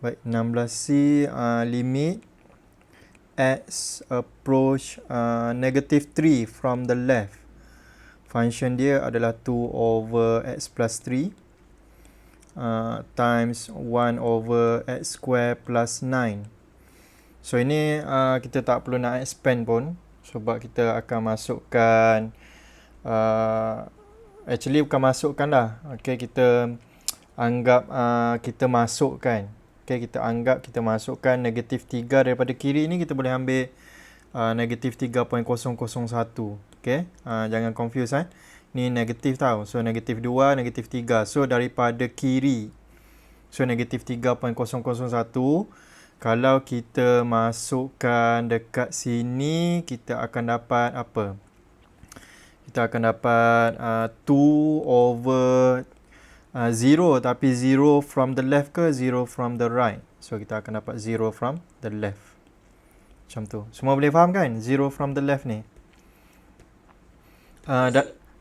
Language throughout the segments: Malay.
Baik, 16C limit x approach negative 3 from the left. Function dia adalah 2 over x plus 3 times 1 over x square plus 9. So ini kita tak perlu nak expand pun, sebab kita akan masukkan actually bukan masukkan lah. Okay, kita anggap kita masukkan. Okay, kita anggap kita masukkan negatif 3 daripada kiri ni, kita boleh ambil negatif 3.001. Okay, jangan confuse ni negatif tau. So negatif 2, negatif 3. So daripada kiri, so negatif 3.001, kalau kita masukkan dekat sini, kita akan dapat apa? Kita akan dapat 2 over 0, tapi 0 from the left ke 0 from the right? So kita akan dapat 0 from the left. Macam tu. Semua boleh faham kan? 0 from the left ni.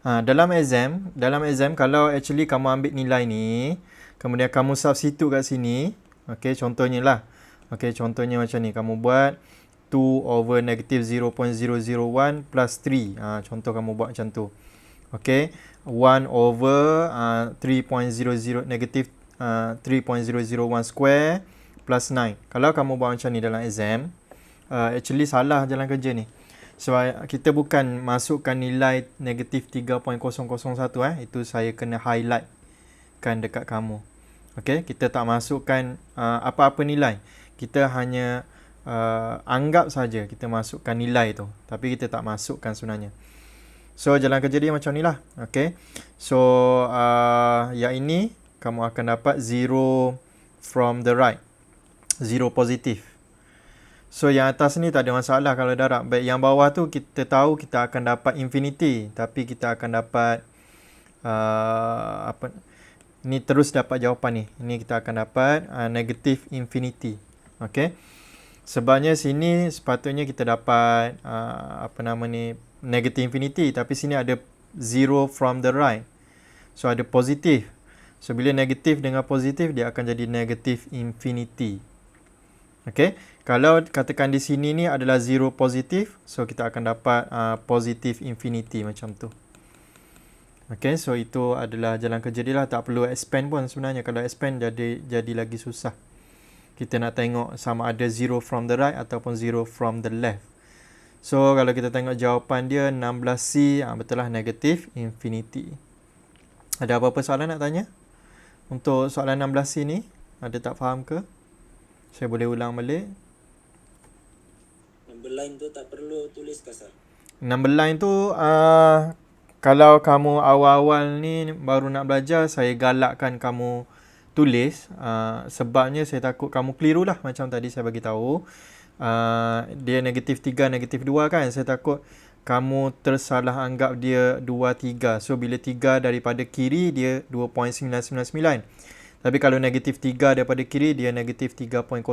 Dalam exam kalau actually kamu ambil nilai ni, kemudian kamu substitute kat sini, okey, contohnya lah. Okey, contohnya macam ni, kamu buat 2 over negative 0.001 plus 3. Contoh kamu buat macam tu. Okey, 1 over 3.00 negative 3.001 square plus 9. Kalau kamu buat macam ni dalam exam, actually salah jalan kerja ni. Sebab kita bukan masukkan nilai negatif 3.001. Itu saya kena highlight kan dekat kamu. Okey, kita tak masukkan apa-apa nilai. Kita hanya anggap saja kita masukkan nilai tu, tapi kita tak masukkan sebenarnya. So jalan kerja dia macam ni lah. Okay. So yang ini kamu akan dapat 0 from the right, 0 positif. So yang atas ni tak ada masalah kalau darab. Baik, yang bawah tu kita tahu kita akan dapat infinity, tapi kita akan dapat ni terus dapat jawapan ni. Ini kita akan dapat negative infinity. Okay. Sebabnya sini sepatutnya kita dapat negative infinity, tapi sini ada 0 from the right. So ada positif. So bila negatif dengan positif, dia akan jadi negative infinity. Okay. Kalau katakan di sini ni adalah 0 positif, so kita akan dapat positive infinity macam tu. Okay, so itu adalah jalan kerja dia lah. Tak perlu expand pun sebenarnya. Kalau expand jadi lagi susah. Kita nak tengok sama ada 0 from the right ataupun 0 from the left. So kalau kita tengok jawapan dia 16C, betul lah, negative infinity. Ada apa-apa soalan nak tanya? Untuk soalan 16C ni, ada tak faham ke? Saya boleh ulang balik. Number line tu tak perlu tulis ke, sir? Number line tu kalau kamu awal-awal ni baru nak belajar, saya galakkan kamu tulis. Sebabnya saya takut kamu keliru lah. Macam tadi saya bagi tahu, dia negatif 3, negatif 2 kan. Saya takut kamu tersalah anggap dia 2, 3. So bila 3 daripada kiri, dia 2.999. Tapi kalau negatif 3 daripada kiri, dia negatif 3.001.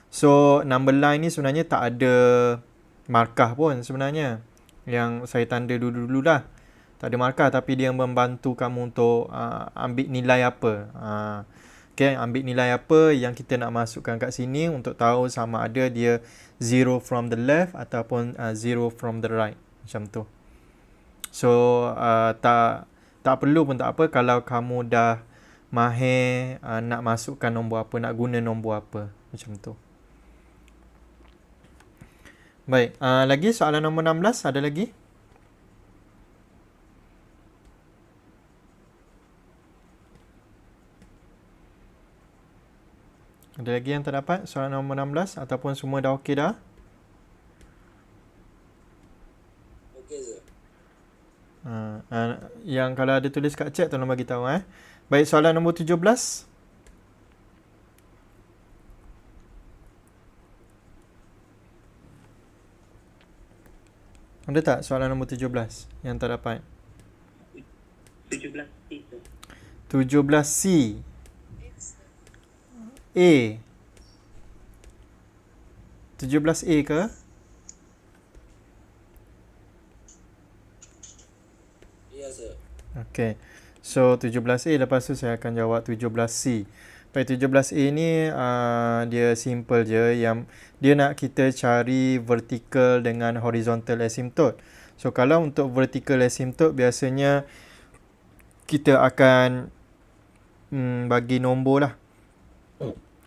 So number line ni sebenarnya tak ada markah pun sebenarnya. Yang saya tanda dulu-dulu lah. Tak ada markah, tapi dia membantu kamu untuk ambil nilai apa. Okay, ambil nilai apa yang kita nak masukkan kat sini untuk tahu sama ada dia 0 from the left ataupun 0 from the right. Macam tu. So tak perlu pun tak apa kalau kamu dah mahir nak masukkan nombor apa, nak guna nombor apa. Macam tu. Baik, lagi soalan nombor 16 ada lagi? Ada lagi yang tak dapat soalan nombor 16 ataupun semua dah okey dah? Okey, sir. Yang kalau ada tulis kat chat tolong bagi tahu. Baik, soalan nombor 17. Ada tak soalan nombor 17 yang tak dapat? 17C, sir. 17C. A. 17A ke? Ya, sir. Okey. So 17A, lepas tu saya akan jawab 17C. Baik, 17A ni dia simple je. Yang dia nak kita cari vertical dengan horizontal asymptote. So kalau untuk vertical asymptote biasanya kita akan bagi nombor lah.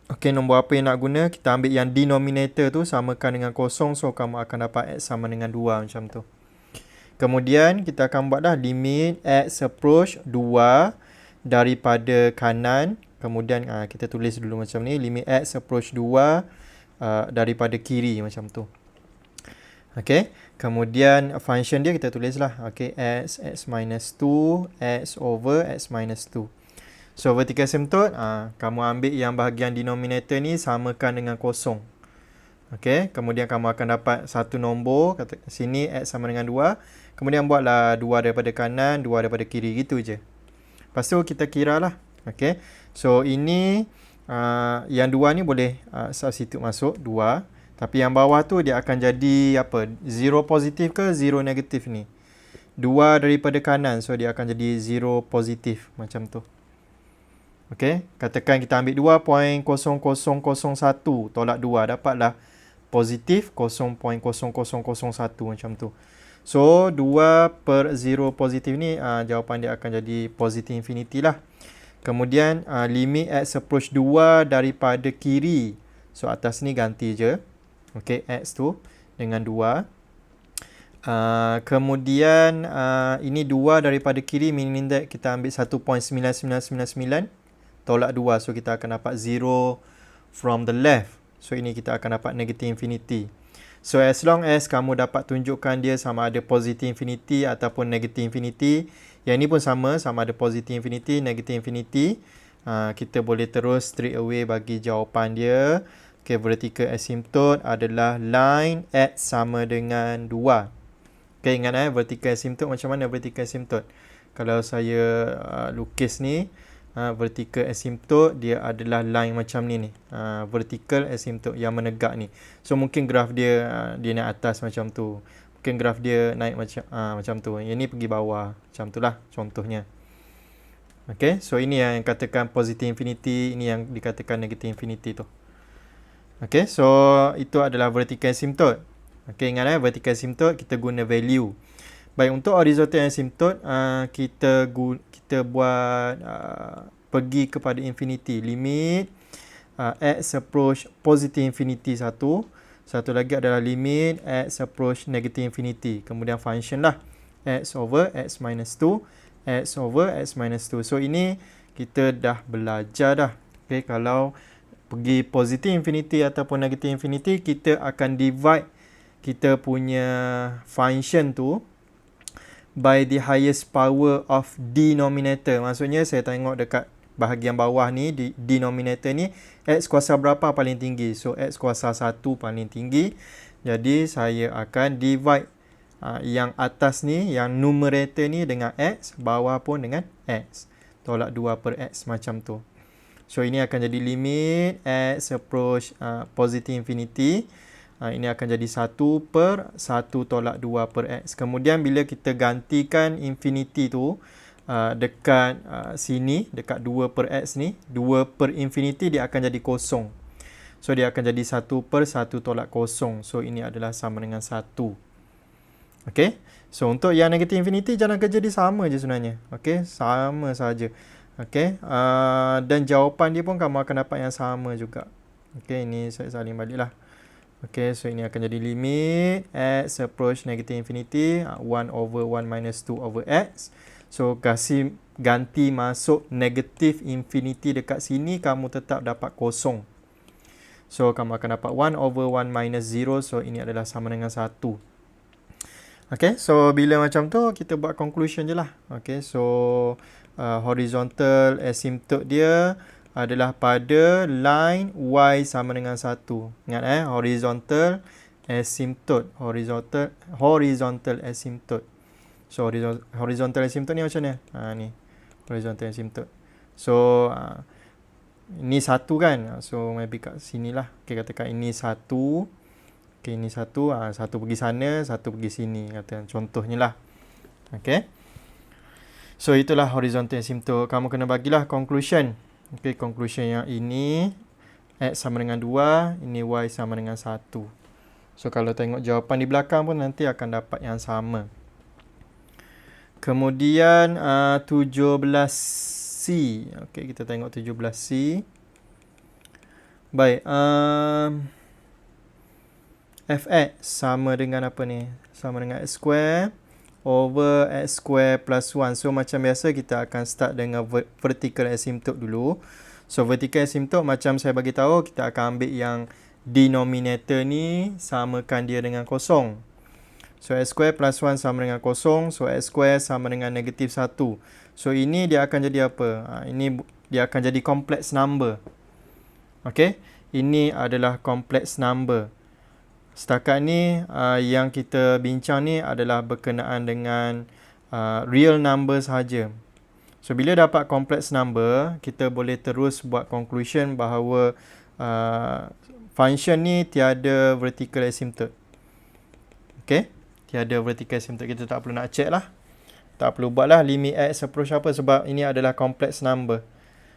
Okey, nombor apa yang nak guna? Kita ambil yang denominator tu samakan dengan kosong. So kamu akan dapat x sama dengan 2 macam tu. Kemudian kita akan buat dah limit x approach 2 daripada kanan. Kemudian kita tulis dulu macam ni, limit x approach 2 daripada kiri macam tu. Okey, kemudian function dia kita tulislah. Okey, x minus 2, x over x minus 2. So vertical asymptote, kamu ambil yang bahagian denominator ni samakan dengan kosong. Okey, kemudian kamu akan dapat satu nombor, kata sini x sama dengan 2. Kemudian buatlah 2 daripada kanan, 2 daripada kiri, gitu je. Lepas tu kita kira lah. Okey, so ini yang 2 ni boleh substitute masuk 2. Tapi yang bawah tu dia akan jadi apa? 0 positif ke 0 negatif ni? 2 daripada kanan, so dia akan jadi 0 positif macam tu. Okey, katakan kita ambil 2.0001 tolak 2, dapatlah positif 0.0001 macam tu. So 2 per 0 positif ni jawapan dia akan jadi positif infinity lah. Kemudian limit x approach 2 daripada kiri. So atas ni ganti je. Okey, x tu dengan 2. Kemudian ini 2 daripada kiri, meaning that kita ambil 1.9999 tolak 2. So kita akan dapat 0 from the left. So ini kita akan dapat negative infinity. So as long as kamu dapat tunjukkan dia sama ada positive infinity ataupun negative infinity, yang ini pun sama ada positive infinity, negative infinity, kita boleh terus straight away bagi jawapan dia. Okay, vertical asymptote adalah line x sama dengan 2. Okay, ingat vertical asymptote macam mana vertical asymptote? Kalau saya lukis ni, vertical asymptote dia adalah line macam ni. Vertical asymptote yang menegak ni. So mungkin graf dia naik atas macam tu. Mungkin graf dia naik macam tu. Yang ni pergi bawah. Macam tu lah contohnya. Okay, so ini yang katakan positive infinity, ini yang dikatakan negative infinity tu. Okay, so itu adalah vertical asymptote. Okay, ingat vertical asymptote kita guna value. Baik, untuk horizontal asymptote kita buat pergi kepada infinity. Limit x approach positive infinity satu. Satu lagi adalah limit x approach negative infinity. Kemudian function lah x over x minus 2, x over x minus 2. So ini kita dah belajar dah. Okay, kalau pergi positive infinity ataupun negative infinity, kita akan divide kita punya function tu by the highest power of denominator. Maksudnya saya tengok dekat bahagian bawah ni, di denominator ni, x kuasa berapa paling tinggi? So x kuasa 1 paling tinggi. Jadi saya akan divide yang atas ni, yang numerator ni dengan x, bawah pun dengan x. Tolak 2 per x macam tu. So ini akan jadi limit x approach positive infinity. Ini akan jadi 1 per 1 tolak 2 per x. Kemudian bila kita gantikan infinity tu dekat sini, dekat 2 per x ni, 2 per infinity dia akan jadi kosong. So dia akan jadi 1 per 1 tolak kosong. So ini adalah sama dengan 1. Okay, so untuk yang negative infinity jalan kerja dia sama je sebenarnya. Okay, sama saja. Okay, dan jawapan dia pun kamu akan dapat yang sama juga. Okay, ini saya salin balik lah. Okay, so ini akan jadi limit x approach negative infinity 1 over 1 minus 2 over x. So ganti masuk negative infinity dekat sini, kamu tetap dapat kosong. So kamu akan dapat 1 over 1 minus 0. So ini adalah sama dengan 1. Okay, so bila macam tu kita buat conclusion je lah. Okay, so horizontal asymptote dia adalah pada line y sama dengan 1. Ingat horizontal asymptote. Horizontal asymptote. So horizontal asymptote ni macam ni? Ni horizontal asymptote. So ini 1 kan. So maybe kat sini lah. Okay, katakan ini 1. Okay, ini 1. 1 pergi sana, 1 pergi sini. Kata contohnya lah. Okay. So itulah horizontal asymptote. Kamu kena bagilah conclusion. Okay, conclusion yang ini X sama dengan 2, ini Y sama dengan 1. So kalau tengok jawapan di belakang pun nanti akan dapat yang sama. Kemudian 17C. Okay, kita tengok 17C. Baik, fx sama dengan apa ni? Sama dengan x square over x square plus 1. So macam biasa kita akan start dengan vertical asymptote dulu. So vertical asymptote macam saya bagi tahu, kita akan ambil yang denominator ni samakan dia dengan kosong. So x square plus 1 sama dengan kosong. So x square sama dengan negatif 1. So ini dia akan jadi apa? Ini dia akan jadi complex number. Okay, ini adalah complex number. Setakat ni yang kita bincang ni adalah berkenaan dengan real number sahaja. So bila dapat complex number, kita boleh terus buat conclusion bahawa function ni tiada vertical asymptote. Okay, tiada vertical asymptote. Kita tak perlu nak check lah. Tak perlu buat lah limit x approach apa, sebab ini adalah complex number.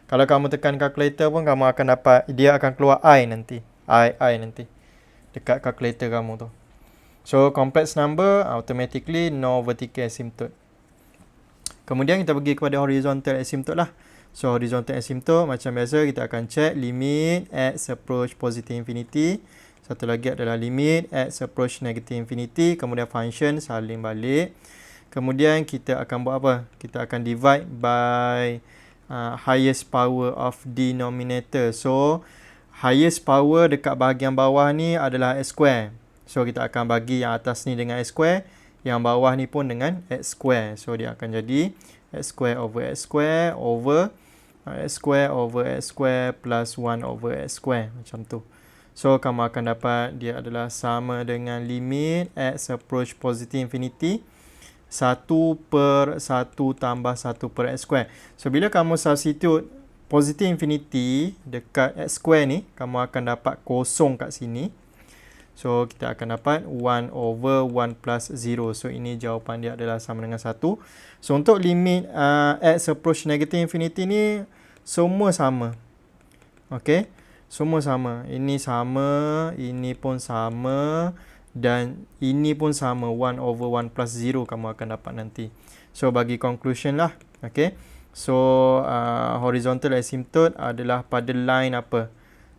Kalau kamu tekan calculator pun kamu akan dapat, dia akan keluar I nanti. I nanti dekat calculator kamu tu. So complex number automatically no vertical asymptote. Kemudian kita pergi kepada horizontal asymptote lah. So horizontal asymptote macam biasa kita akan check limit x approach positive infinity. Satu lagi adalah limit x approach negative infinity. Kemudian function salin balik. Kemudian kita akan buat apa? Kita akan divide by highest power of denominator. So highest power dekat bahagian bawah ni adalah x square. So kita akan bagi yang atas ni dengan x square, yang bawah ni pun dengan x square. So dia akan jadi x square over x square over x square over x square plus 1 over x square. Macam tu. So kamu akan dapat dia adalah sama dengan limit x approach positive infinity 1 per 1 tambah 1 per x square. So bila kamu substitute positive infinity dekat x square ni, kamu akan dapat kosong kat sini. So kita akan dapat 1 over 1 plus 0. So ini jawapan dia adalah sama dengan 1. So untuk limit x approach negative infinity ni semua sama. Okay, semua sama. Ini sama, ini pun sama, dan ini pun sama. 1 over 1 plus 0 kamu akan dapat nanti. So bagi conclusion lah. Okay, so horizontal asymptote adalah pada line apa?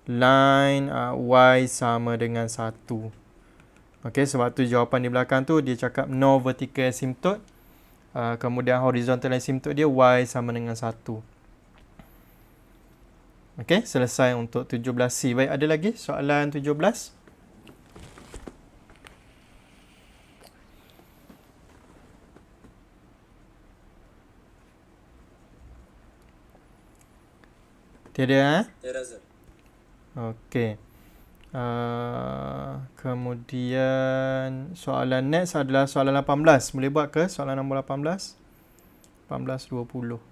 Line y sama dengan 1. Okay, sebab tu jawapan di belakang tu dia cakap no vertical asymptote. Kemudian horizontal asymptote dia y sama dengan 1. Okay, selesai untuk 17C. Baik, ada lagi soalan 17? Tiada? Tiada, sir. Okey. Kemudian soalan next adalah soalan 18. Boleh buat ke soalan nombor 18? 18, 20.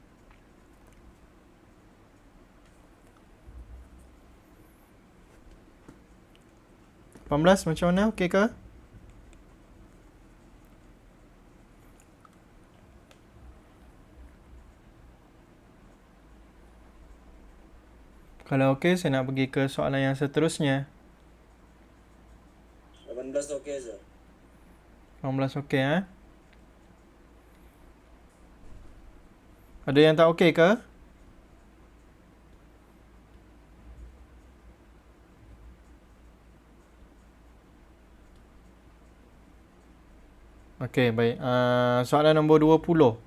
Macam mana? Okey ke? Kalau okey, saya nak pergi ke soalan yang seterusnya. 18 okey, sir. 18 okey, Ada yang tak okey ke? Okey, baik. Soalan nombor 20.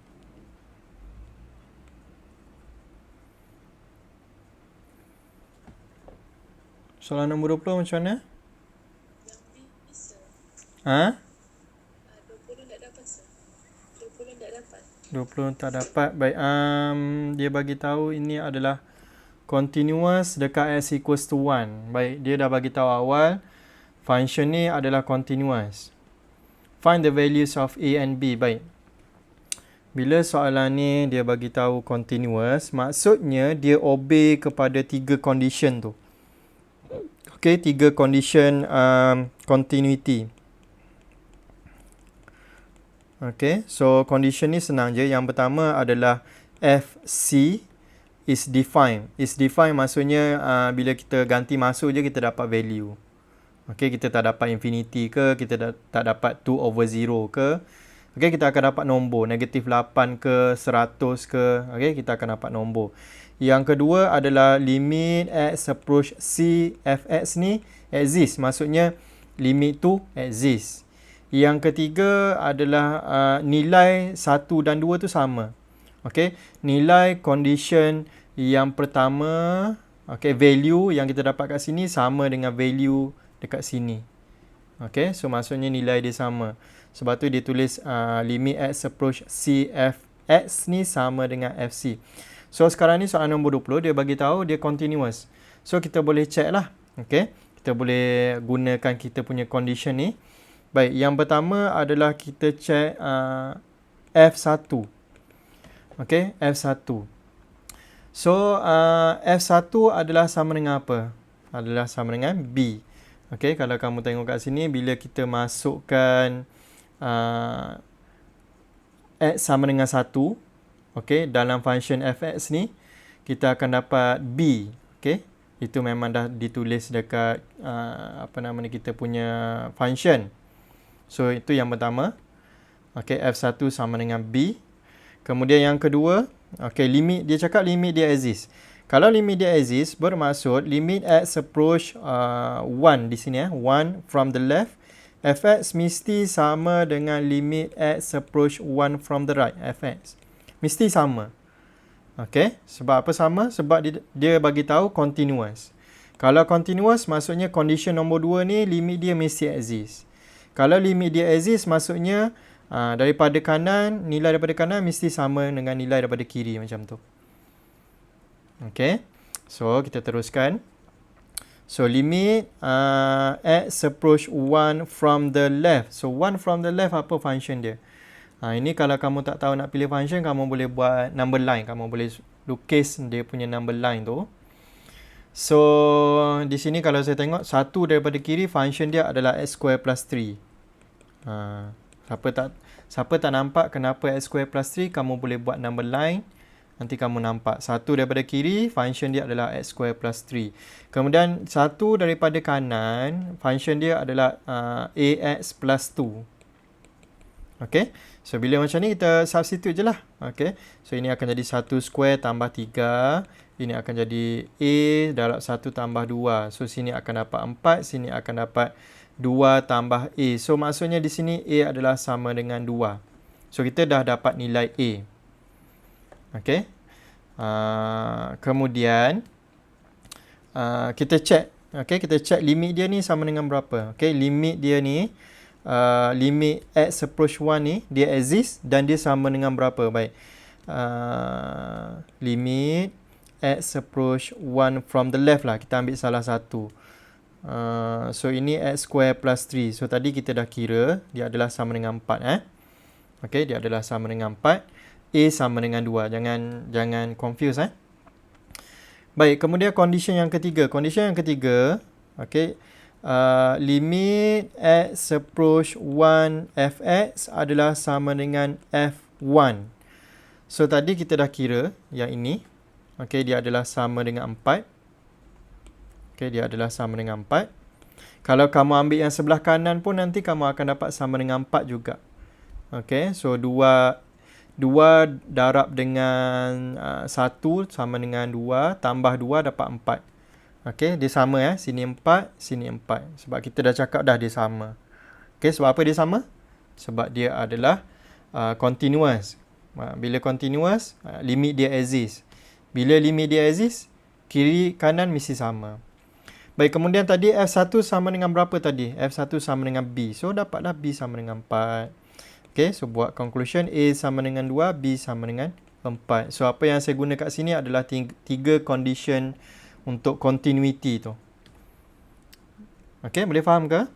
Soalan nombor 20 macam mana? Yang B, sir. 20 tak dapat, sir. 20 tak dapat. 20 tak dapat. Baik, dia bagi tahu ini adalah continuous dekat x equals to 1. Baik, dia dah bagi tahu awal function ni adalah continuous. Find the values of a and b. Baik. Bila soalan ni dia bagi tahu continuous, maksudnya dia obey kepada 3 condition tu. Okay, 3 condition continuity. Okay, so condition ni senang je. Yang pertama adalah FC is defined. Is defined maksudnya bila kita ganti masuk je kita dapat value. Okay, kita tak dapat infinity ke, kita tak dapat 2/0 ke. Okay, kita akan dapat nombor, negatif 8 ke, 100 ke. Okay, kita akan dapat nombor. Yang kedua adalah limit x approach c fx ni exist. Maksudnya limit tu exist. Yang ketiga adalah nilai 1 dan 2 tu sama. Okay, nilai condition yang pertama, okay, value yang kita dapat kat sini sama dengan value dekat sini. Okay, so maksudnya nilai dia sama. Sebab tu dia tulis limit x approach c fx ni sama dengan fc. So sekarang ni soalan nombor 20, dia bagi tahu dia continuous. So kita boleh check lah. Okay, kita boleh gunakan kita punya condition ni. Baik, yang pertama adalah kita check F1. Okay, F1. So F1 adalah sama dengan apa? Adalah sama dengan B. Okay, kalau kamu tengok kat sini, bila kita masukkan X sama dengan 1, okay, dalam function fx ni, kita akan dapat B. Okay, itu memang dah ditulis dekat kita punya function. So itu yang pertama. Okay, F1 sama dengan B. Kemudian yang kedua, okay, limit, dia cakap limit dia exist. Kalau limit dia exist, bermaksud limit x approach 1 di sini 1 from the left, fx mesti sama dengan limit x approach 1 from the right, fx. Mesti sama. Okay, sebab apa sama? Sebab dia bagi tahu continuous. Kalau continuous, maksudnya condition nombor 2 ni limit dia mesti exist. Kalau limit dia exist, maksudnya daripada kanan, nilai daripada kanan mesti sama dengan nilai daripada kiri, macam tu. Okay, so kita teruskan. So limit x approach 1 from the left. So 1 from the left, apa function dia? Ini kalau kamu tak tahu nak pilih function, kamu boleh buat number line. Kamu boleh lukis dia punya number line tu. So di sini kalau saya tengok, satu daripada kiri, function dia adalah x square plus 3. Siapa tak nampak kenapa x square plus 3, kamu boleh buat number line. Nanti kamu nampak. Satu daripada kiri, function dia adalah x square plus 3. Kemudian satu daripada kanan, function dia adalah ax plus 2. Okay. So bila macam ni, kita substitute je lah. Okay. So ini akan jadi 1 square tambah 3. Ini akan jadi a darab 1 tambah 2. So sini akan dapat 4. Sini akan dapat 2 tambah a. So maksudnya di sini a adalah sama dengan 2. So kita dah dapat nilai a. Okay. Kemudian kita check. Okay, kita check limit dia ni sama dengan berapa. Okay, limit dia ni limit x approach 1 ni dia exist dan dia sama dengan berapa. Baik, limit x approach 1 from the left lah. Kita ambil salah satu. So ini x square plus 3. So tadi kita dah kira dia adalah sama dengan 4. Okay, dia adalah sama dengan 4. A sama dengan 2. Jangan confuse. Baik, kemudian condition yang ketiga. Condition yang ketiga, okay, limit x approach 1 fx adalah sama dengan f1. So tadi kita dah kira yang ini. Okay, dia adalah sama dengan 4. Okay, dia adalah sama dengan 4. Kalau kamu ambil yang sebelah kanan pun, nanti kamu akan dapat sama dengan 4 juga. Okay, so 2 darab dengan 1 sama dengan 2, tambah 2 dapat 4. Okay, dia sama sini 4, sini 4. Sebab kita dah cakap dah dia sama. Okay, sebab apa dia sama? Sebab dia adalah continuous. Bila continuous, limit dia exist. Bila limit dia exist, kiri kanan mesti sama. Baik, kemudian tadi F1 sama dengan berapa tadi? F1 sama dengan B. So dapatlah B sama dengan 4. Okay, so buat conclusion, A sama dengan 2, B sama dengan 4. So apa yang saya guna kat sini adalah 3 condition untuk continuity tu. Okay, boleh faham ke?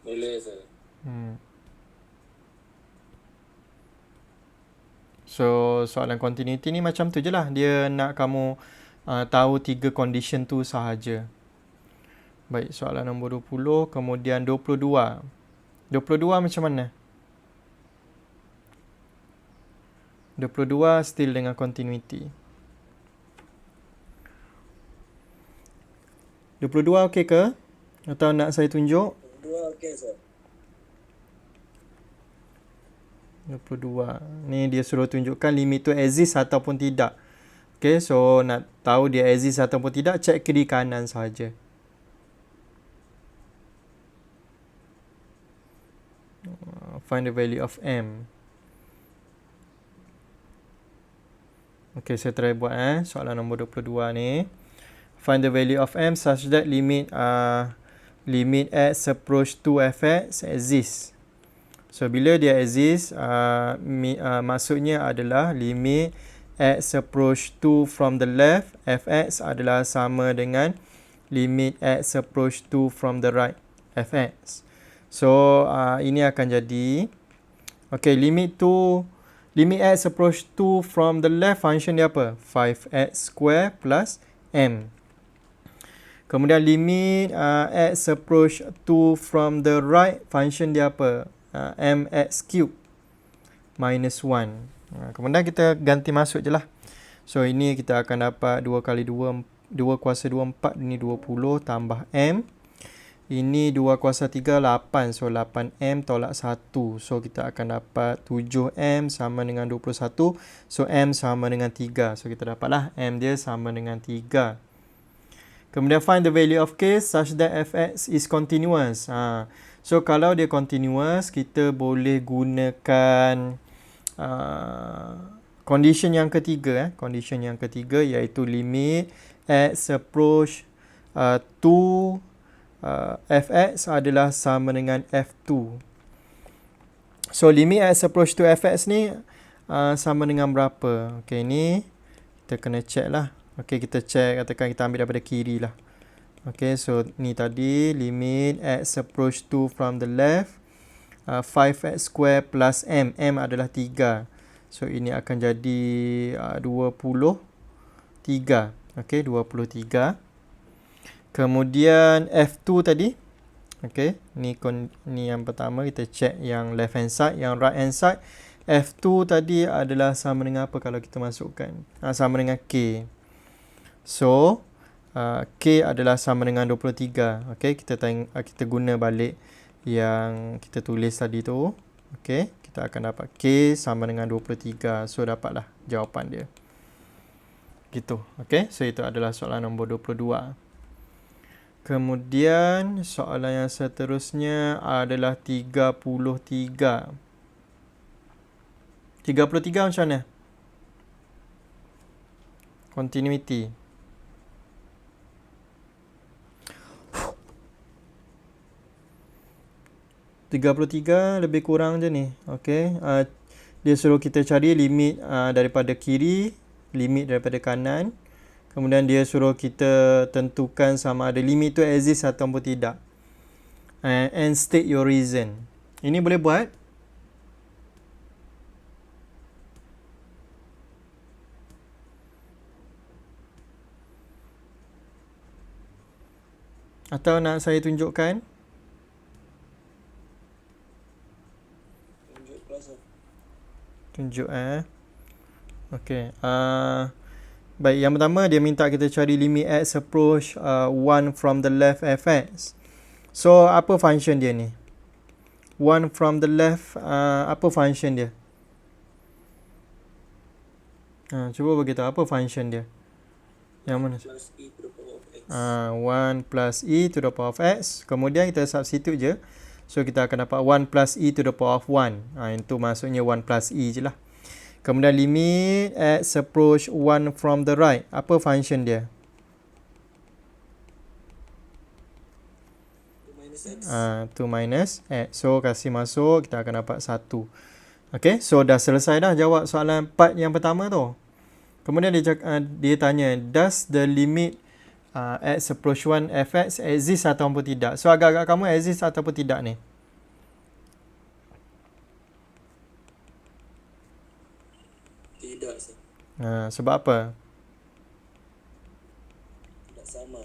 Boleh, sir. So soalan continuity ni macam tu je lah. Dia nak kamu tahu 3 condition tu sahaja. Baik, soalan nombor 20, kemudian 22. 22 macam mana? 22 still dengan continuity. 22 okey ke? Atau nak saya tunjuk? 2 okey sir. 22. Ni dia suruh tunjukkan limit tu exist ataupun tidak. Okay, so nak tahu dia exist ataupun tidak, cek kiri kanan sahaja. Find the value of m. Okay, saya try buat soalan nombor 22 ni. Find the value of m such that limit x approach to fx exists. So bila dia exist, maksudnya adalah limit x approach to from the left fx adalah sama dengan limit x approach to from the right fx. So ini akan jadi limit x approach to from the left function dia apa? 5x square plus m. Kemudian limit x approach to from the right function dia apa? Mx cube minus 1. Kemudian kita ganti masuk je lah. So ini kita akan dapat 2 kali 2 kuasa 2 4, ini 20 tambah m. Ini 2 kuasa 3 8, so 8m tolak 1. So kita akan dapat 7m sama dengan 21. So m sama dengan 3. So kita dapatlah m dia sama dengan 3. Kemudian find the value of k such that fx is continuous. So kalau dia continuous, kita boleh gunakan condition yang ketiga. Condition yang ketiga iaitu limit x approach to fx adalah sama dengan f2. So limit x approach to fx ni sama dengan berapa? Okay, ni kita kena check lah. Okay, kita check, katakan kita ambil daripada kiri lah. Okay, so ni tadi limit x approach to from the left 5x square plus m. M adalah 3. So ini akan jadi 23. Okay, 23. Kemudian F2 tadi. Okay, ni yang pertama, kita check yang left hand side. Yang right hand side, F2 tadi adalah sama dengan apa kalau kita masukkan? Sama dengan K. So K adalah sama dengan 23. Okay, kita guna balik yang kita tulis tadi tu. Okay, kita akan dapat K sama dengan 23. So dapatlah jawapan dia. Gitu. Okay, so itu adalah soalan nombor 22. Kemudian soalan yang seterusnya adalah 33. 33 macam mana? Continuity. 33 lebih kurang je ni. Okay. Dia suruh kita cari limit daripada kiri, limit daripada kanan. Kemudian dia suruh kita tentukan sama ada limit tu exist ataupun tidak. And state your reason. Ini boleh buat. Atau nak saya tunjukkan? Tunjuk Okay. Baik, yang pertama dia minta kita cari limit x approach 1 from the left fx. So apa function dia ni? 1 from the left, apa function dia? Cuba bagi tahu apa function dia. Yang mana? Plus e to the power of x. 1 plus e to the power of x. Kemudian kita substitute je. So kita akan dapat 1 plus e to the power of 1. Itu maksudnya 1 plus e je lah. Kemudian limit x approach 1 from the right. Apa function dia? 2 minus x. So kasih masuk, kita akan dapat 1. Okay, so dah selesai dah jawab soalan part yang pertama tu. Kemudian dia tanya, does the limit x approach 1 fx exist ataupun tidak? So agak-agak kamu exist ataupun tidak ni? Tidak sir. Sebab apa? Tidak sama.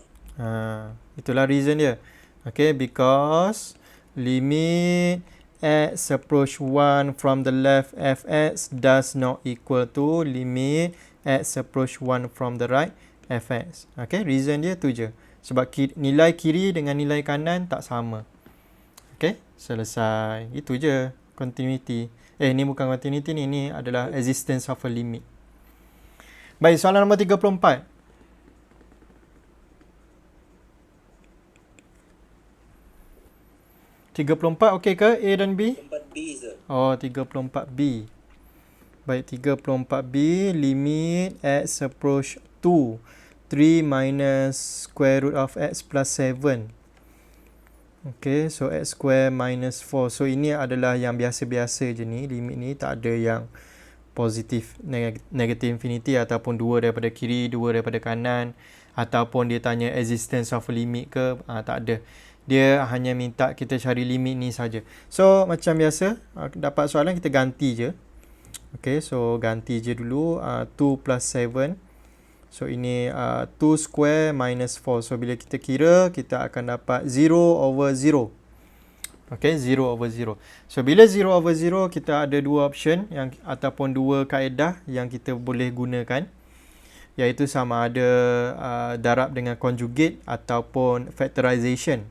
Itulah reason dia. Okay, because limit x approach 1 from the left fx does not equal to limit x approach 1 from the right fx. Okay, reason dia tu je. Sebab nilai kiri dengan nilai kanan tak sama. Okay, selesai. Itu je continuity. Ni bukan continuity ni. Ni adalah existence of a limit. Baik, soalan nombor 34. Okey ke A dan B? 4B, sir. Oh, 34B. Baik, 34B, limit x approach 2. 3 minus square root of x plus 7. Okay, so x square minus 4. So, ini adalah yang biasa-biasa je ni. Limit ni tak ada yang positif, negative infinity ataupun 2 daripada kiri, 2 daripada kanan. Ataupun dia tanya existence of a limit ke. Tak ada. Dia hanya minta kita cari limit ni saja. So, macam biasa, dapat soalan kita ganti je. Okay, so ganti je dulu. 2 plus 7. So, ini 2 square minus 4. So, bila kita kira, kita akan dapat 0 over 0. Okay, 0 over 0. So, bila 0 over 0, kita ada dua option ataupun dua kaedah yang kita boleh gunakan. Iaitu sama ada darab dengan conjugate ataupun factorization.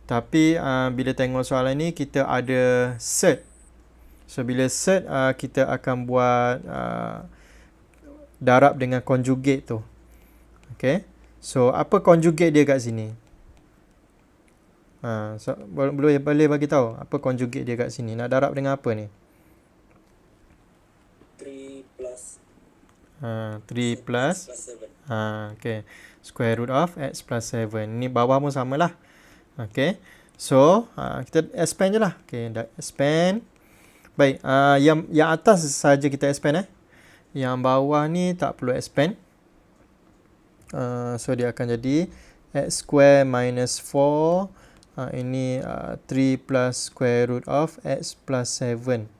Tapi bila tengok soalan ni, kita ada set. So, bila set, kita akan buat darab dengan conjugate tu. Okay. So, apa conjugate dia kat sini? So, boleh bagi tahu apa conjugate dia kat sini? Nak darab dengan apa ni? 3 plus 3 plus 7. okay. Square root of x plus 7. Ni bawah pun samalah. Okay. So, kita expand je lah. Okay, dah expand. Baik, yang atas saja kita expand Yang bawah ni tak perlu expand. So, dia akan jadi x square minus 4. Ini 3 plus square root of x plus 7.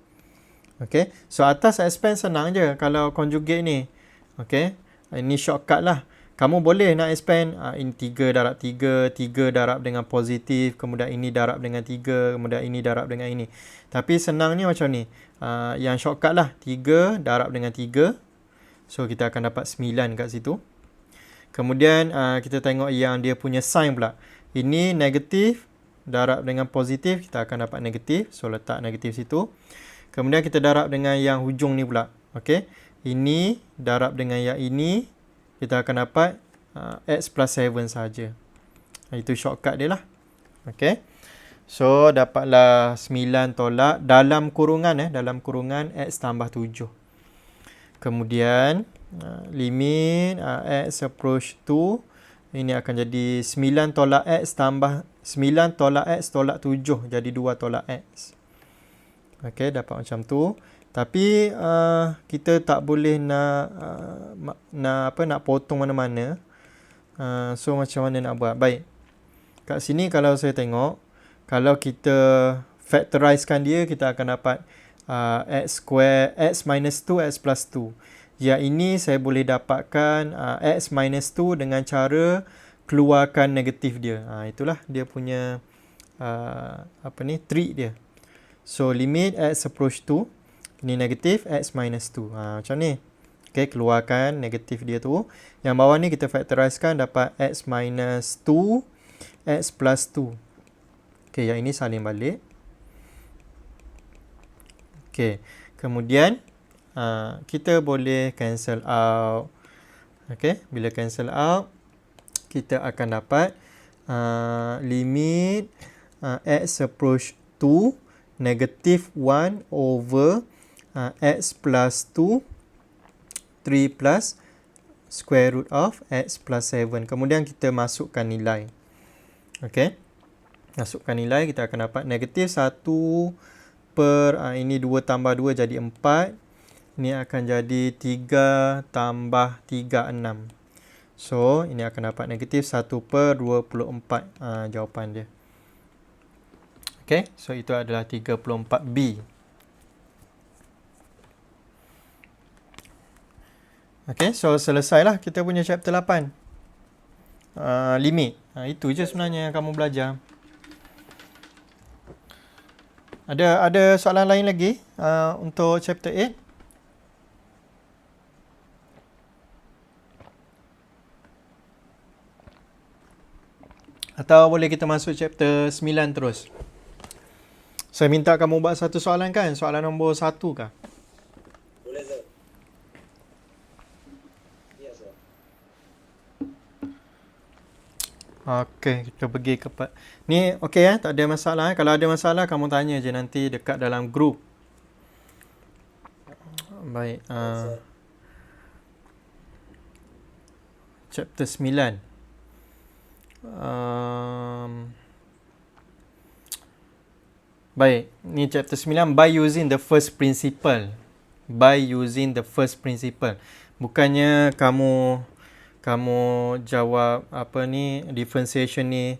Okay. So, atas expand senang je kalau conjugate ni. Okay. Ini shortcut lah. Kamu boleh nak expand, ini 3 darab 3, 3 darab dengan positif, kemudian ini darab dengan 3, kemudian ini darab dengan ini. Tapi senangnya macam ni. Yang shortcut lah, 3 darab dengan 3. So, kita akan dapat 9 kat situ. Kemudian, kita tengok yang dia punya sign pula. Ini negatif, darab dengan positif, kita akan dapat negatif. So, letak negatif situ. Kemudian, kita darab dengan yang hujung ni pula. Okay. Ini darab dengan yang ini. Kita akan dapat x plus 7 saja. Itu shortcut dia lah. Okay. So, dapatlah 9 tolak dalam kurungan. Dalam kurungan x tambah 7. Kemudian, limit x approach 2. Ini akan jadi 9 tolak x tambah 9 tolak x tolak 7. Jadi 2 tolak x. Okay, dapat macam tu. Tapi kita tak boleh nak potong mana-mana. So, macam mana nak buat? Baik. Kat sini kalau saya tengok, kalau kita factorizekan dia, kita akan dapat x square, x minus 2, x plus 2. Yang ini saya boleh dapatkan x minus 2 dengan cara keluarkan negatif dia. Itulah dia punya trick dia. So, limit x approach 2. Ini negatif x minus 2. Macam ni. Okay, keluarkan negatif dia tu. Yang bawah ni kita factorizekan dapat x minus 2, x plus 2. Okay, yang ini salin balik. Okay, kemudian kita boleh cancel out. Okay, bila cancel out, kita akan dapat limit x approach 2 negative 1 over x plus 2 3 plus square root of x plus 7. Kemudian kita masukkan nilai. Okay. Masukkan nilai, kita akan dapat negatif 1 per, ini 2 tambah 2 jadi 4. Ini akan jadi 3 tambah 3, 6. So, ini akan dapat negatif 1 per 24. Jawapan dia. Okay. So, itu adalah 34B. Okay, so selesailah kita punya chapter 8. Limit. Itu je sebenarnya yang kamu belajar. Ada soalan lain lagi untuk chapter 8? Atau boleh kita masuk chapter 9 terus? Saya minta kamu buat satu soalan kan? Soalan nombor 1 kah? Boleh, sir. Ya, sir. Okey, kita pergi ke ni okey tak ada masalah. Kalau ada masalah kamu tanya je nanti dekat dalam grup. Baik, Sir. chapter 9. Baik, ni chapter 9 by using the first principle. By using the first principle. Bukannya kamu jawab apa ni differentiation ni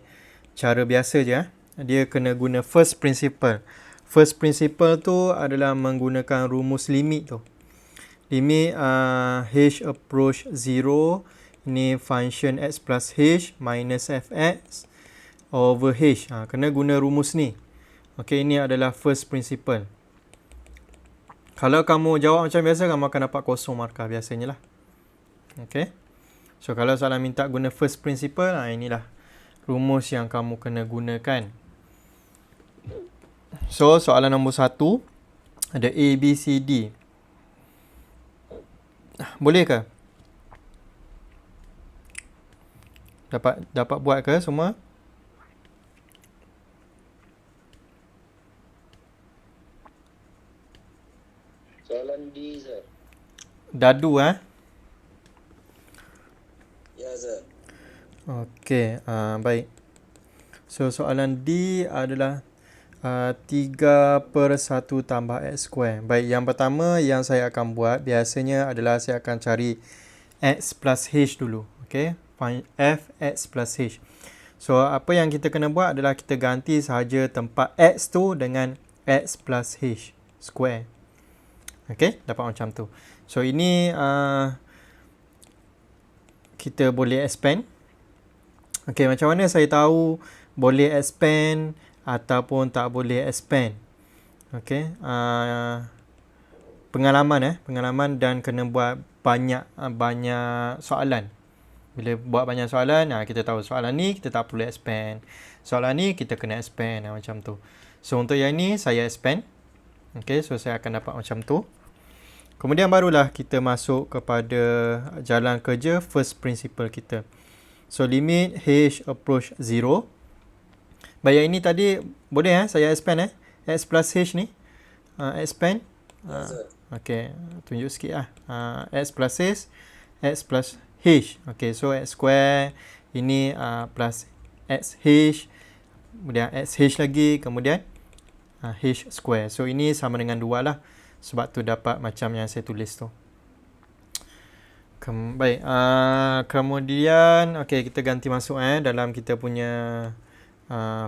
cara biasa je. Dia kena guna first principle. First principle tu adalah menggunakan rumus limit tu. Limit h approach 0, ni function x plus h minus fx over h. Kena guna rumus ni. Okey, ini adalah first principle. Kalau kamu jawab macam biasa, kamu akan dapat kosong markah biasanya lah. Okey. So, kalau soalan minta guna first principle, inilah rumus yang kamu kena gunakan. So, soalan nombor 1, ada A, B, C, D. Boleh ke? Dapat buat ke semua? Soalan D, sir. Dadu Ya, sir. Okey, baik. So, soalan D adalah 3/1 tambah x square. Baik, yang pertama yang saya akan buat biasanya adalah saya akan cari x plus h dulu. Okey, find f x plus h. So, apa yang kita kena buat adalah kita ganti sahaja tempat x tu dengan x plus h square. Okey, dapat macam tu. So, ini kita boleh expand. Okey, macam mana saya tahu boleh expand ataupun tak boleh expand? Okey, pengalaman dan kena buat banyak soalan. Bila buat banyak soalan, kita tahu soalan ni kita tak perlu expand. Soalan ni kita kena expand, macam tu. So, untuk yang ni saya expand. Okey, so saya akan dapat macam tu. Kemudian barulah kita masuk kepada jalan kerja first principle kita. So, limit h approach 0. Baik, yang ini tadi boleh saya expand x plus h ni. Expand. Okey, tunjuk sikit x plus h, x plus h. Okey, so x square ini plus x h, kemudian x h lagi, kemudian h square. So, ini sama dengan 2 lah. Sebab tu dapat macam yang saya tulis tu. Baik, kemudian okey, kita ganti masuk dalam kita punya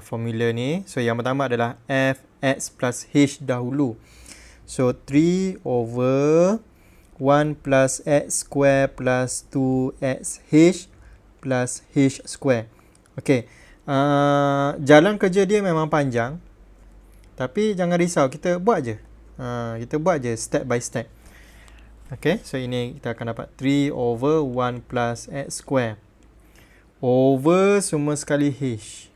formula ni. So, yang pertama adalah f x plus h dahulu. So, 3 over 1 plus x square plus 2xh plus h square. Okey, jalan kerja dia memang panjang. Tapi jangan risau, kita buat je. Kita buat je step by step. Okay, so ini kita akan dapat 3 over 1 plus x square over semua sekali h.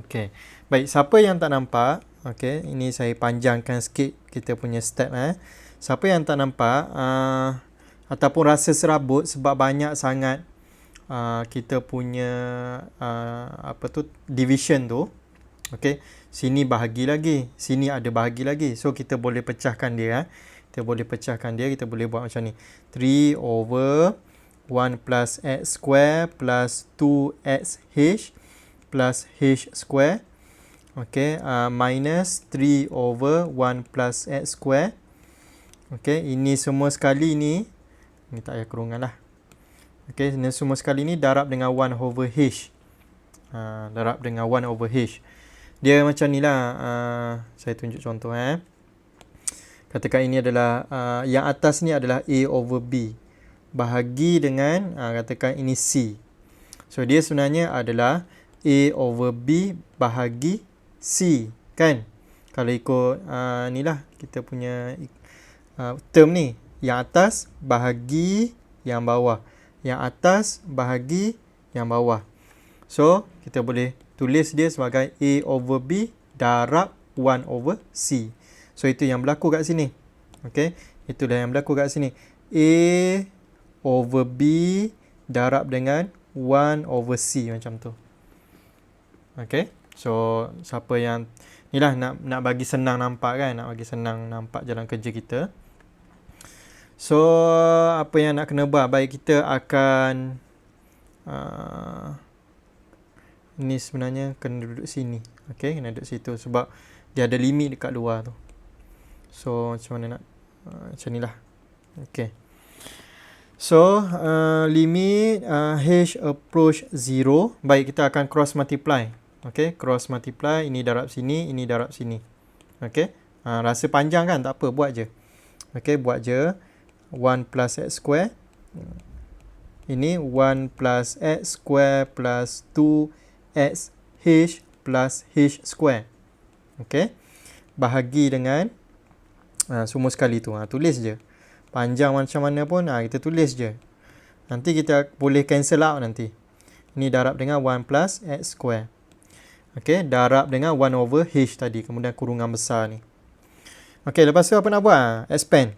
Okay, baik, siapa yang tak nampak, okay, ini saya panjangkan sikit kita punya step. Siapa yang tak nampak ataupun rasa serabut sebab banyak sangat kita punya division tu. Okay, sini bahagi lagi, sini ada bahagi lagi. So, kita boleh pecahkan dia. Kita boleh buat macam ni. 3 over 1 plus x square plus 2xh plus h square. Okay, minus 3 over 1 plus x square. Okay, ini semua sekali ni tak payah kurungan lah. Okay, ini semua sekali ni darab dengan 1 over h. Darab dengan 1 over h. Dia macam ni lah. Saya tunjuk contoh. Katakan ini adalah yang atas ni adalah A over B. Bahagi dengan katakan ini C. So, dia sebenarnya adalah A over B bahagi C. Kan? Kalau ikut ni lah kita punya term ni. Yang atas bahagi yang bawah. Yang atas bahagi yang bawah. So, kita boleh tulis dia sebagai A over B darab 1 over C. So, itu yang berlaku kat sini. Okay. Itulah yang berlaku kat sini. A over B darab dengan 1 over C macam tu. Okay. So, siapa yang ni lah nak bagi senang nampak kan. Nak bagi senang nampak jalan kerja kita. So, apa yang nak kena buat? Baik, kita akan ni sebenarnya kena duduk sini. Okay, kena duduk situ sebab dia ada limit dekat luar tu. So, macam mana nak macam ni lah. Okay. So, limit H approach 0. Baik, kita akan cross multiply. Okay, cross multiply. Ini darab sini, ini darab sini. Okay. Rasa panjang kan? Tak apa, buat je. Okay, buat je. 1 plus x square. Ini 1 plus x square plus 2x h plus h square. Okay. Bahagi dengan semua sekali tu. Tulis je. Panjang macam mana pun kita tulis je. Nanti kita boleh cancel out nanti. Ini darab dengan 1 plus x square. Okay. Darab dengan 1 over h tadi. Kemudian kurungan besar ni. Okay. Lepas tu apa nak buat? Expand.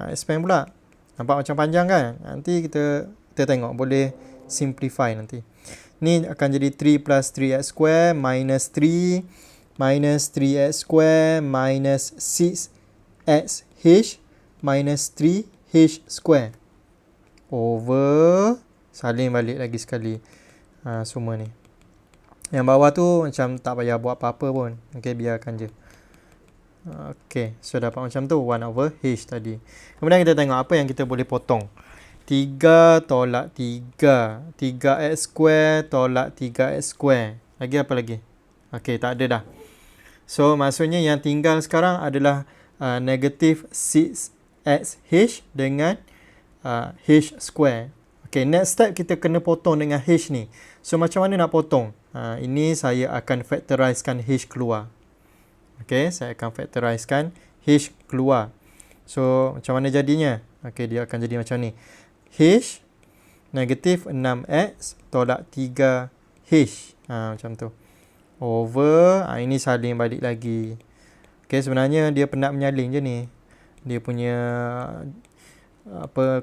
Expand pula. Nampak macam panjang kan? Nanti kita tengok. Boleh simplify nanti. Ni akan jadi 3 plus 3x square minus 3 minus 3x square minus 6xh minus 3h square over salin balik lagi sekali semua ni. Yang bawah tu macam tak payah buat apa-apa pun. Okay, biarkan je. Okay, so dapat macam tu 1 over h tadi. Kemudian kita tengok apa yang kita boleh potong. 3 tolak 3. 3x square tolak 3x square. Lagi apa lagi? Okay, tak ada dah. So, maksudnya yang tinggal sekarang adalah negative 6xh dengan h square. Okay, next step kita kena potong dengan h ni. So, macam mana nak potong? Ini saya akan factorizekan h keluar. Okay, saya akan factorizekan h keluar. So, macam mana jadinya? Okay, dia akan jadi macam ni. H negatif 6x tolak 3h. Macam tu. Over, ini salin balik lagi. Okay, sebenarnya dia penat menyalin je ni. Dia punya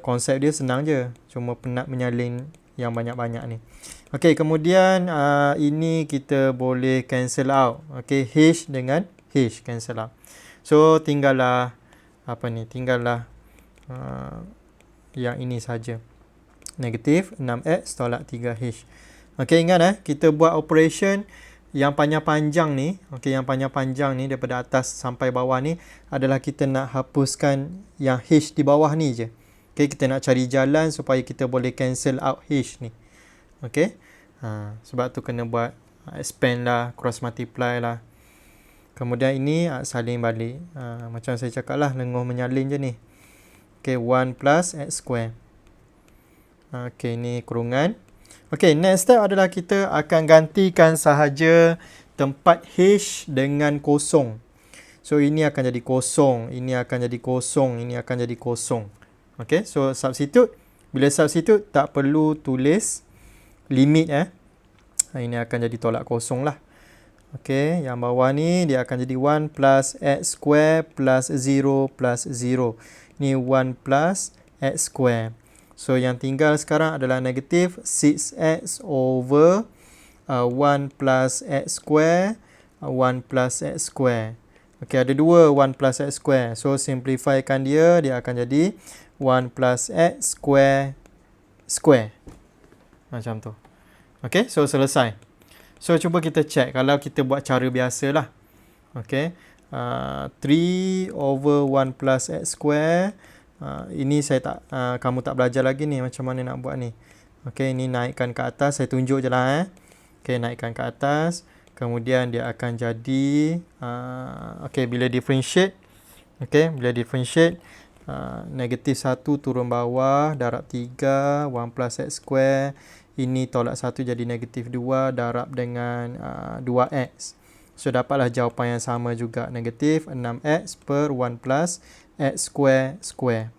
konsep dia senang je. Cuma penat menyalin yang banyak-banyak ni. Okay, kemudian ini kita boleh cancel out. Okay, h dengan h cancel out. So, tinggallah tinggallah yang ini saja. Negatif 6x tolak 3h. Okay, ingat kita buat operation yang panjang-panjang ni. Okay, yang panjang-panjang ni daripada atas sampai bawah ni adalah kita nak hapuskan yang h di bawah ni je. Okay, kita nak cari jalan supaya kita boleh cancel out h ni. Okay. Sebab tu kena buat expand lah, cross multiply lah. Kemudian ini salin balik. Macam saya cakap lah, lenguh menyalin je ni. Okay, 1 plus x square. Okay, ni kurungan. Okay, next step adalah kita akan gantikan sahaja tempat h dengan kosong. So, ini akan jadi kosong. Ini akan jadi kosong. Ini akan jadi kosong. Okay, so substitute. Bila substitute, tak perlu tulis limit. Ini akan jadi tolak kosong lah. Okay, yang bawah ni dia akan jadi 1 plus x square plus 0 plus 0. Ni 1 plus x square. So, yang tinggal sekarang adalah negatif 6x over 1 plus x square, 1 plus x square. Okay, ada dua 1 plus x square. So, simplifykan dia akan jadi 1 plus x square square. Macam tu. Okay, so selesai. So, cuba kita check kalau kita buat cara biasa lah. Okay, 3 over 1 plus x square. Ini saya kamu tak belajar lagi ni macam mana nak buat ni. Okay, ini naikkan ke atas. Saya tunjuk je lah. Okay, naikkan ke atas. Kemudian dia akan jadi okay, bila differentiate. Okay, bila differentiate negatif 1 turun bawah darab 3 1 plus x square. Ini tolak 1 jadi negatif 2 darab dengan 2x. So dapatlah jawapan yang sama juga, negatif 6x per 1 plus x square square.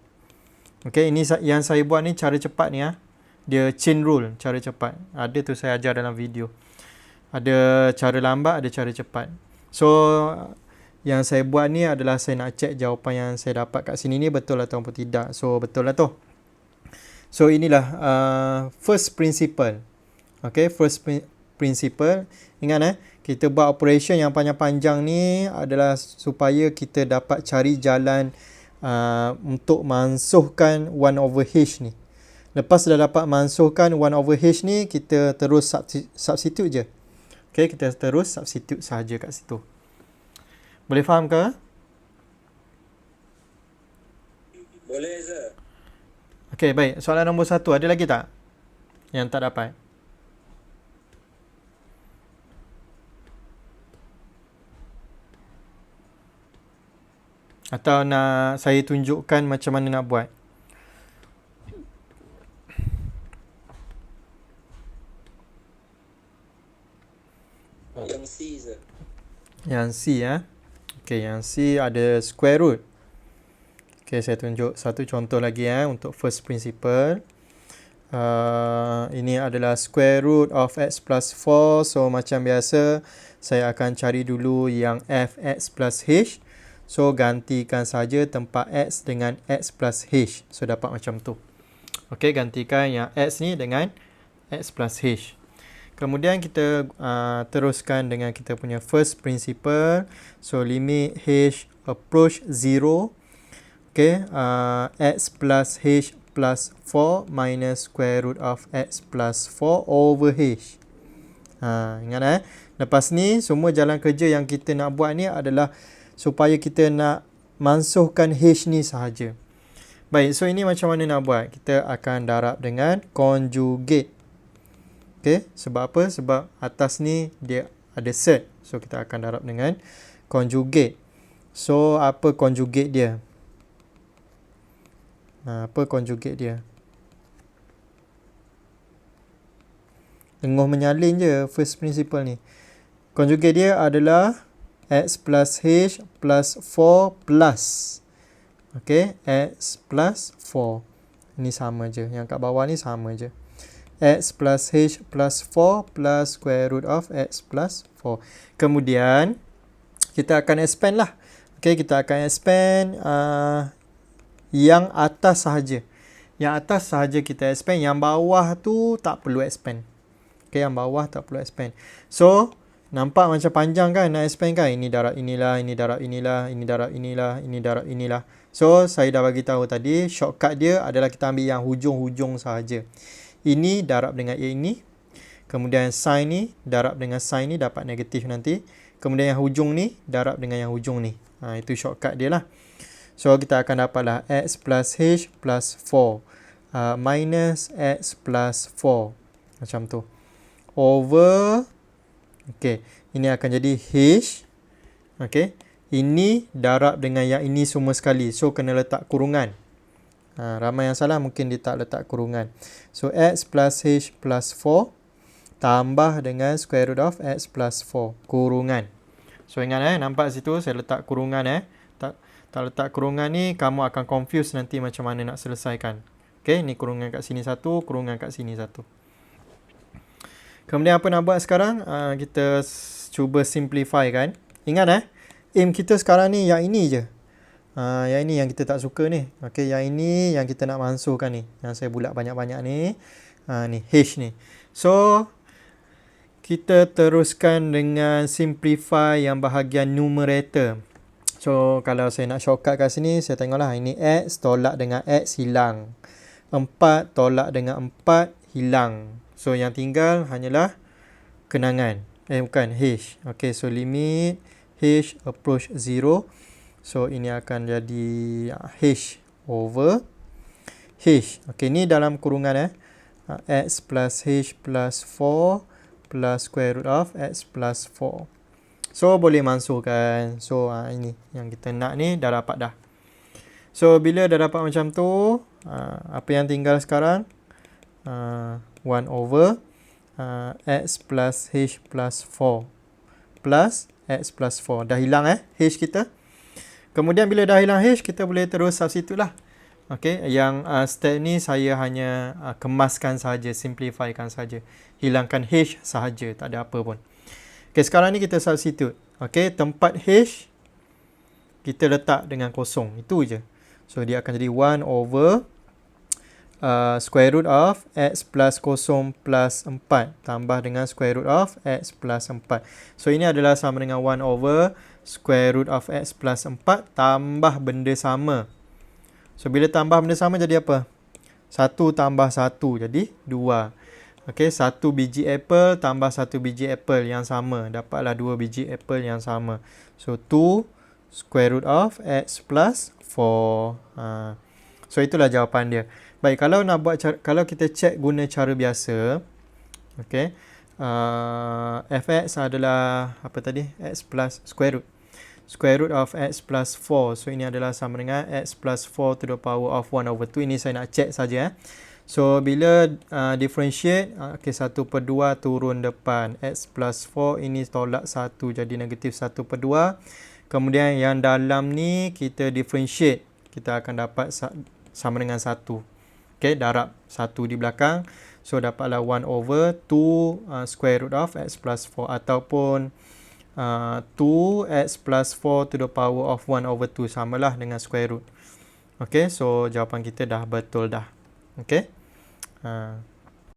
Okay, ini yang saya buat ni cara cepat ni Dia chain rule, cara cepat. Ada tu saya ajar dalam video. Ada cara lambat, ada cara cepat. So yang saya buat ni adalah saya nak check jawapan yang saya dapat kat sini ni betul ataupun tidak. So betul lah tu. So inilah first principle. Okay, first principle. Ingat kita buat operation yang panjang-panjang ni adalah supaya kita dapat cari jalan untuk mansuhkan 1 over h ni. Lepas dah dapat mansuhkan 1 over h ni, kita terus substitute je. Okay, kita terus substitute sahaja kat situ. Boleh faham ke? Boleh, sir. Okay, baik. Soalan nombor 1. Ada lagi tak yang tak dapat? Atau nak saya tunjukkan macam mana nak buat? Yang C, sir. Yang C Okay, yang C ada square root. Okay, saya tunjuk satu contoh lagi untuk first principle. Ini adalah square root of x plus 4. So macam biasa, saya akan cari dulu yang fx plus h. So gantikan saja tempat x dengan x plus h. So dapat macam tu. Okay, gantikan yang x ni dengan x plus h. Kemudian kita teruskan dengan kita punya first principle. So limit h approach 0. Okay, x plus h plus 4 minus square root of x plus 4 over h. Ingat lepas ni semua jalan kerja yang kita nak buat ni adalah supaya kita nak mansuhkan h ni sahaja. Baik, so ini macam mana nak buat? Kita akan darab dengan conjugate. Okay, sebab apa? Sebab atas ni dia ada set. So kita akan darab dengan conjugate. So apa conjugate dia? Apa conjugate dia? Tengah menyalin je first principle ni. Conjugate dia adalah x plus h plus 4 plus. Okay, x plus 4. Ini sama je. Yang kat bawah ni sama je. X plus h plus 4 plus square root of x plus 4. Kemudian kita akan expand lah. Okay, kita akan expand yang atas sahaja. Yang atas sahaja kita expand. Yang bawah tu tak perlu expand. Okay, yang bawah tak perlu expand. So nampak macam panjang kan nak expand kan? Ini darab inilah, ini darab inilah, ini darab inilah, ini darab inilah. So saya dah bagi tahu tadi, shortcut dia adalah kita ambil yang hujung-hujung sahaja. Ini darab dengan ini. Kemudian sin ni darab dengan sin ni dapat negatif nanti. Kemudian yang hujung ni darab dengan yang hujung ni. Itu shortcut dia lah. So kita akan dapatlah x plus h plus 4 minus x plus 4. Macam tu. Over. Okay. Ini akan jadi h. Okay. Ini darab dengan yang ini semua sekali. So kena letak kurungan. Ramai yang salah mungkin dia tak letak kurungan. So x plus h plus 4 tambah dengan square root of x plus 4. Kurungan. So ingat nampak situ saya letak kurungan tak letak kurungan ni kamu akan confuse nanti macam mana nak selesaikan. Okay, ni kurungan kat sini satu, kurungan kat sini satu. Kemudian apa nak buat sekarang? Kita cuba simplify kan. Ingat aim kita sekarang ni yang ini je. Yang ini yang kita tak suka ni. Okay, yang ini yang kita nak mansuhkan ni. Yang saya bulat banyak-banyak ni. Ni h ni. So kita teruskan dengan simplify yang bahagian numerator. So kalau saya nak shortcut kat sini, saya tengoklah ini x tolak dengan x hilang. 4 tolak dengan 4 hilang. So yang tinggal hanyalah kenangan. Bukan h. Okay, so limit h approach 0. So ini akan jadi h over h. Okay, ni dalam kurungan x plus h plus 4 plus square root of x plus 4. So boleh mansuhkan. So ini yang kita nak ni dah dapat dah. So bila dah dapat macam tu, apa yang tinggal sekarang? 1 over x plus h plus 4 plus x plus 4. Dah hilang h kita. Kemudian bila dah hilang h, kita boleh terus substitute lah. Okay, yang step ni saya hanya kemaskan saja, simplifykan saja. Hilangkan h sahaja, tak ada apa pun. Okay, sekarang ni kita substitute. Okay, tempat h kita letak dengan kosong. Itu je. So, dia akan jadi 1 over square root of x plus kosong plus 4 tambah dengan square root of x plus 4. So, ini adalah sama dengan 1 over square root of x plus 4 tambah benda sama. So, bila tambah benda sama jadi apa? 1 tambah 1 jadi 2. Okey, 1 biji apple tambah 1 biji apple yang sama. Dapatlah 2 biji apple yang sama. So, 2 square root of x plus 4. So, itulah jawapan dia. Baik, kalau nak buat kalau kita check guna cara biasa, okey, fx adalah apa tadi? X plus square root. Square root of x plus 4. So, ini adalah sama dengan x plus 4 to the power of 1 over 2. Ini saya nak check saja. So, bila differentiate, okay, 1/2 turun depan. X plus 4 ini tolak 1 jadi negatif 1/2. Kemudian yang dalam ni kita differentiate. Kita akan dapat sama dengan 1. Okay, darab 1 di belakang. So, dapatlah 1 over 2 square root of x plus 4 ataupun 2x plus 4 to the power of 1 over 2 samalah dengan square root. Okay, so jawapan kita dah betul dah. Okay.